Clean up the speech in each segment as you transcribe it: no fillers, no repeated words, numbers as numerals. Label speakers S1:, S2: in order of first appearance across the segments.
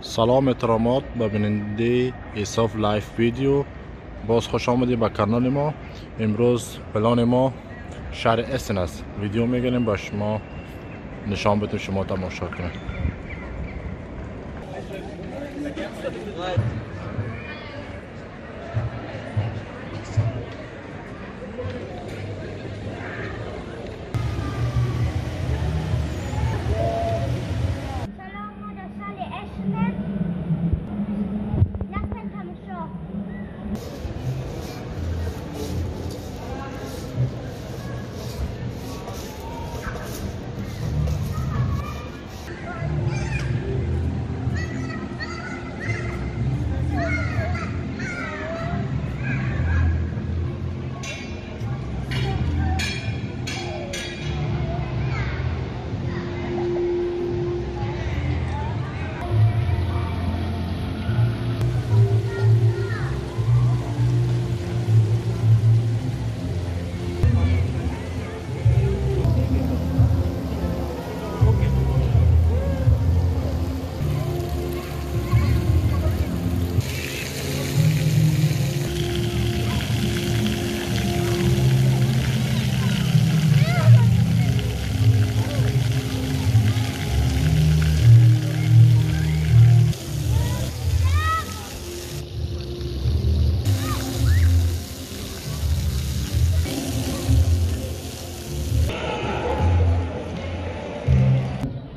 S1: سلام احترامات به بیننده ایساف لایف ویدیو. باز خوش آمدید به کانال ما. امروز پلان ما شهر اسن است. ویدیو میگیریم با شما نشان بدیم، شما تماشا کنید.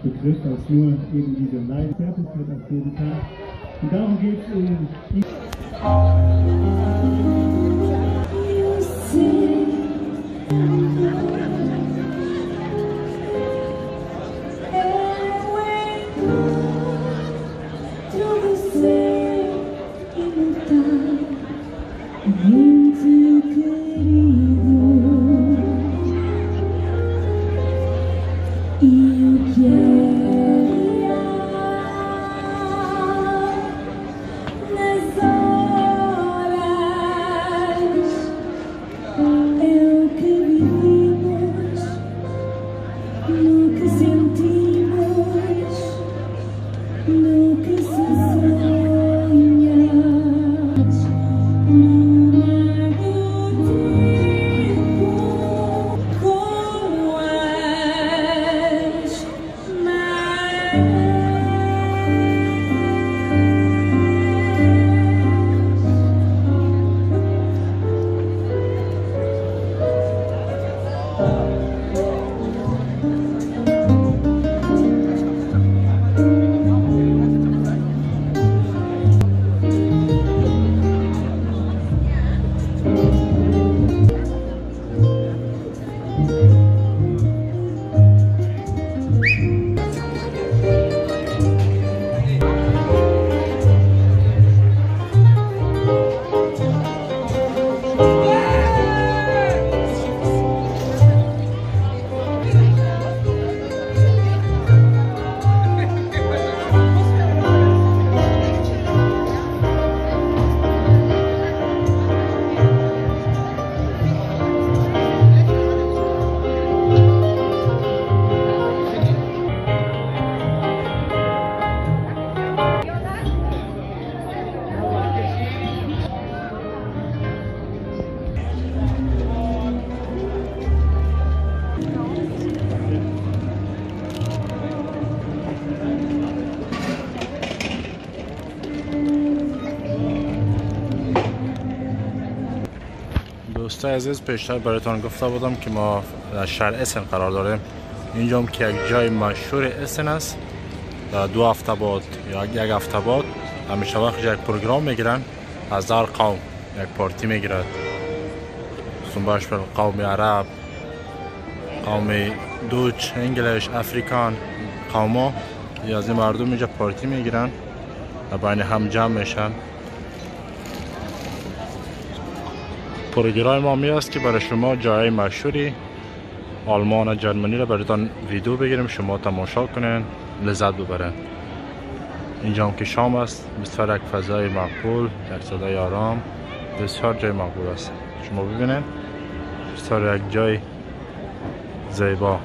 S2: Betrifft als nur eben diese Leidenfertigkeit auf jeden Fall. Und darum geht es in
S1: دوستای عزیز، پیشتر برایتان گفته بودم که ما در شهر اسن قرار داریم. اینجا هم که یک جای مشهور اسن است. دو هفته بعد یا یک هفته بعد همیشه وقت یک پروگرام میگیرن، از هر قوم یک پارتی میگیرد. سنباش پر قوم عرب، قوم دوچ، انگلیش، افریکان قوما یا از این مردم اینجا پارتی میگیرن و بین هم جمع میشن. پروگرام ما می است که برای شما جای مشهوری آلمان و جرمنی را برایتان ویدیو بگیریم، شما تماشا کنین، لذت ببرین. اینجا هم که شام است، بسیار یک فضای مقبول، یک صدای آرام، بسیار جای مقبول است. شما ببینین بسیار یک جای زیبا.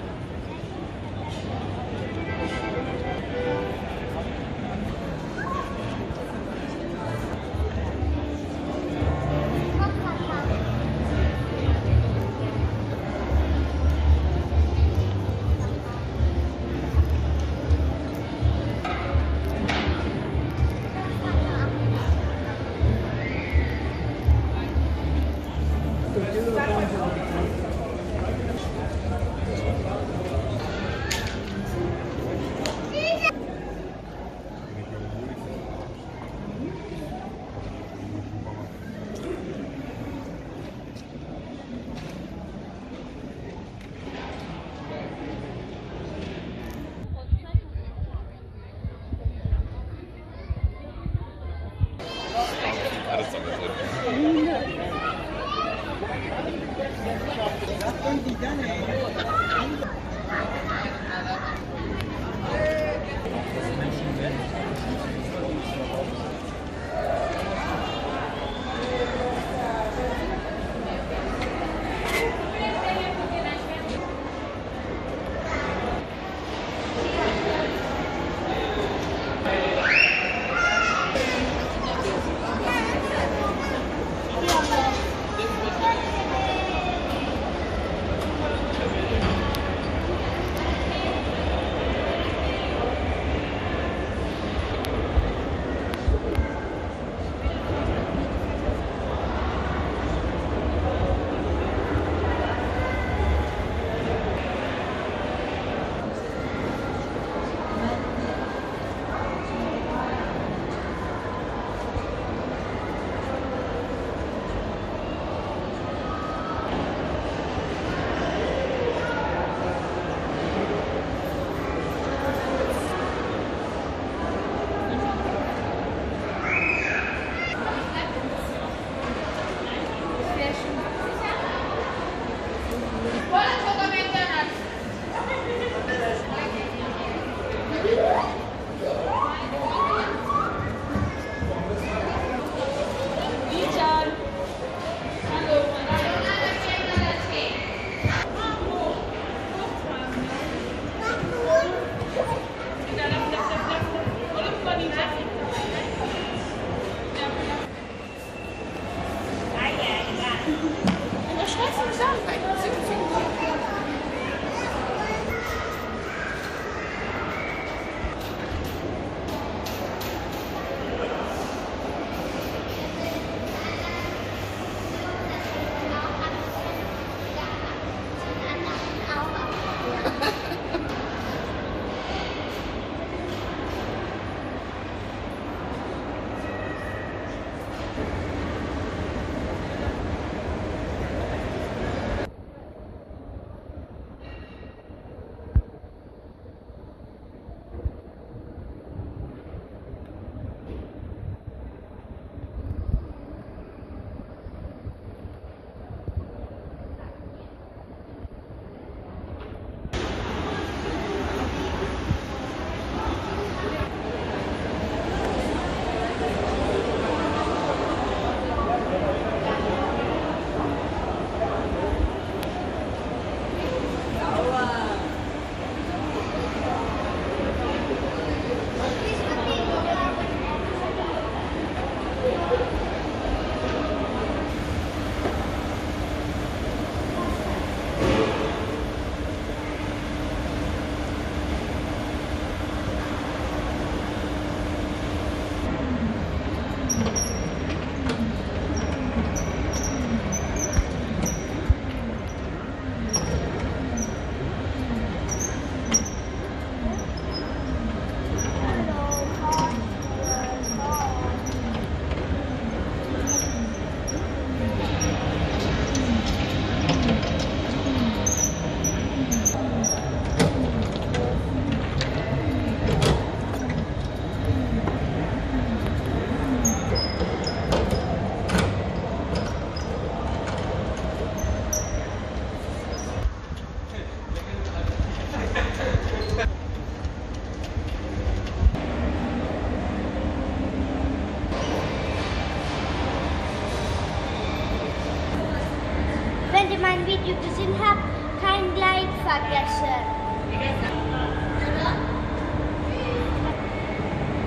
S3: Wenn ihr mein Video gesehen habt, kein Like vergessen.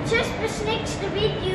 S3: Tschüss, bis nächste Video.